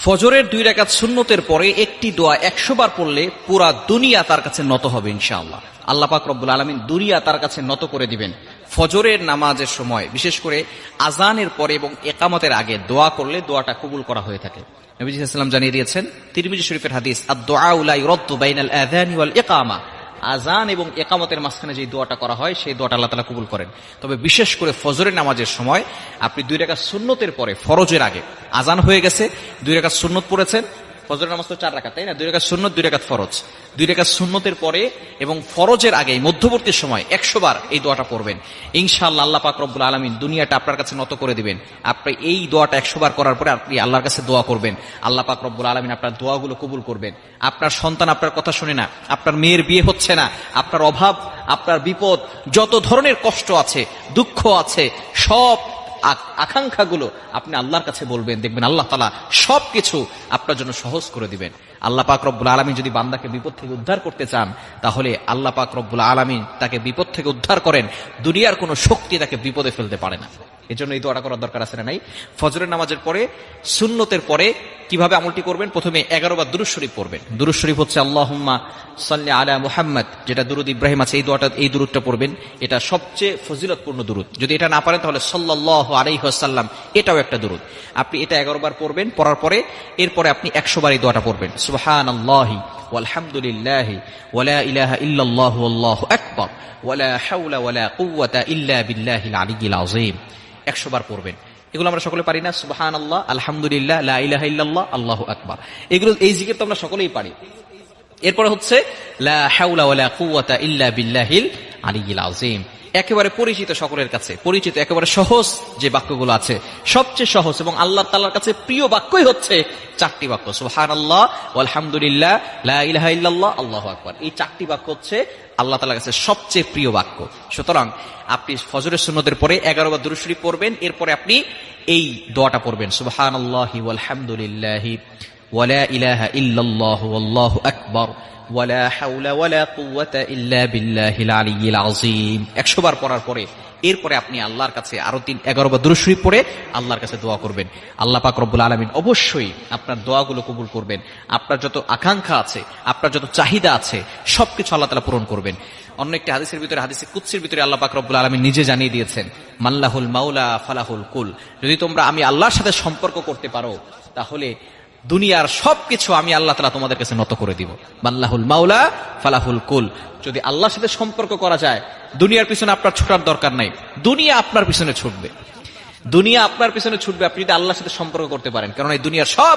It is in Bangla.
ফজরের 2 রাকাত সুন্নতের পরে একটি দোয়া 100 বার পড়লে পুরা দুনিয়া তার কাছে নত হবে ইনশাআল্লাহ। আল্লাহ পাক রব্বুল আলামিন দুনিয়া তার কাছে নত করে দিবেন। ফজরের নামাজের সময় বিশেষ করে আজানের পরে এবং ইকামতের আগে দোয়া করলে দোয়াটা কবুল করা হয়ে থাকে। নবী সাল্লাল্লাহু আলাইহি ওয়াসাল্লাম জানিয়ে দিয়েছেন, তিরমিজি শরীফের হাদিস, আদ-দুআ লা ইউরাদ্দু বাইনাল আযানি ওয়াল ইকামা। আজান এবং ইকামতের মাঝখানে যে দোয়াটা করা হয় সেই দোয়াটা আল্লাহ তাআলা কবুল করেন। তবে বিশেষ করে ফজরের নামাজের সময় আপনি 2 রাকাত সুন্নতের পরে, ফরজের আগে আজান হয়ে গেছে, 2 রাকাত সুন্নত পড়েছেন। ফজরের নামাজ তো 4 রাকাত, তাই না? 2 রাকাত সুন্নত, 2 রাকাত ফরজ। 2 রাকাত সুন্নতের পরে এবং ফরজের আগে মধ্যবর্তী সময় 100 বার এই দোয়াটা পড়বেন। ইনশাআল্লাহ আল্লাহ পাক রব্বুল আলামিন দুনিয়াটা আপনার কাছে নত করে দিবেন। আপনি এই দোয়াটা 100 বার করার পরে আপনি আল্লাহর কাছে দোয়া করবেন, আল্লাহ পাক রব্বুল আলামিন আপনার দোয়াগুলো কবুল করবেন। আপনার সন্তান আপনার কথা শুনে না, আপনার মেয়ের বিয়ে হচ্ছে না, আপনার অভাব, আপনার বিপদ, যত ধরনের কষ্ট আছে, দুঃখ আছে, সব আকাঙ্ক্ষাগুলো আপনি আল্লাহর কাছে বলবেন, দেখবেন আল্লাহ তাআলা সবকিছু আপনার জন্য সহজ করে দিবেন। আল্লাহ পাক রব্বুল আলামিন যদি বান্দাকে বিপদ থেকে উদ্ধার করতে চান, তাহলে আল্লাহ পাক রব্বুল আলামিন তাকে বিপদ থেকে উদ্ধার করেন। দুনিয়ার কোনো শক্তি তাকে বিপদে ফেলতে পারে না। এজন্য এই দোয়াটা করার দরকার আছে না নাই? ফজরের নামাজের পরে, সুন্নতের পরে কিভাবে আমলটি করবেন? প্রথমে 11 বার দুরূদ শরীফ পড়বেন। দুরূদ শরীফ হচ্ছে আল্লাহুম্মা সাল্লি আলা মুহাম্মদ, যেটা দুরূদ ইব্রাহিম আছে, এই দোয়াটা, এই দুরূদটা পড়বেন। এটা সবচেয়ে ফজিলতপূর্ণ দুরূদ। যদি এটা না পারেন তাহলে সাল্লাল্লাহু আলাইহি ওয়াসাল্লাম, এটাও একটা দুরূদ। আপনি এটা 11 বার পড়বেন। পড়ার পরে এরপরে আপনি 100 বার এই দোয়াটা পড়বেন, সুবহানাল্লাহি ওয়ালহামদুলিল্লাহি ওয়ালা ইলাহা ইল্লাল্লাহু আল্লাহু আকবার ওয়ালা হাওলা ওয়ালা কুওয়াতা ইল্লা বিল্লাহিল আলিয়্যিল আযীম। 100 বার পড়বেন। এগুলো আমরা সকলে পারি না? সুবহানাল্লাহ, আলহামদুলিল্লাহ, লা ইলাহা ইল্লাল্লাহ, আল্লাহু আকবার। এগুলো, এই জিকির তো আমরা সকলেই পারি। এরপরে হচ্ছে লা হাওলা ওয়ালা কুওয়াতা ইল্লা বিল্লাহিল আলিয়্যিল আযীম। একেবারে পরিচিত, সকলের কাছে পরিচিত, একেবারে সহজ যে বাক্যগুলো আছে, সবচেয়ে সহজ এবং আল্লাহ তাআলার কাছে প্রিয় বাক্যই হচ্ছে 4টি বাক্য, সুবহানাল্লাহ, আলহামদুলিল্লাহ, লা ইলাহা ইল্লাল্লাহ, আল্লাহু আকবার। এই 4টি বাক্য হচ্ছে আল্লাহ তাআলার কাছে সবচেয়ে প্রিয় বাক্য। সুতরাং আপনি ফজরের সুন্নতের পরে 11 বার দুরূদ শরীফ পড়বেন। এরপরে আপনি এই দোয়াটা পড়বেন, সুবহানাল্লাহি ওয়ালহামদুলিল্লাহি ওয়ালা ইলাহা ইল্লাল্লাহু আল্লাহু আকবার ওয়ালা হাওলা ওয়ালা কুওয়াতা ইল্লা বিল্লাহিল আলিয়্যিল আযীম। 100 বার পড়ার পরে এরপরে আপনি আল্লাহর কাছে আরো 11 বার দুরূদ শরীফ পড়ে আল্লাহর কাছে দোয়া করবেন। আল্লাহ পাক রব্বুল আলামিন অবশ্যই আপনার দোয়াগুলো কবুল করবেন। আপনার যত আকাঙ্ক্ষা আছে, আপনার যত চাহিদা আছে, সবকিছু আল্লাহ তাআলা পূরণ করবেন। অন্য একটি হাদিসের ভিতরে, হাদিসে কুদসির ভিতরে আল্লাহ পাক রব্বুল আলামিন নিজে জানিয়ে দিয়েছেন, মাল্লাহুল মাওলা ফালাহুল কুল। যদি তোমরা আমি আল্লাহর সাথে সম্পর্ক করতে পারো, তাহলে দুনিয়ার সবকিছু আমি আল্লাহ তাআলা তোমাদের কাছে নত করে দিব। মাল্লাহুল মাওলা ফালাহুল কুল। যদি আল্লাহর সাথে সম্পর্ক করা যায়, দুনিয়ার পিছনে আপনার ছোটার দরকার নাই, দুনিয়া আপনার পিছনে ছুটবে। দুনিয়া আপনার পিছনে ছুটবে আপনি যদি আল্লাহর সাথে সম্পর্ক করতে পারেন। কারণ এই দুনিয়ার সব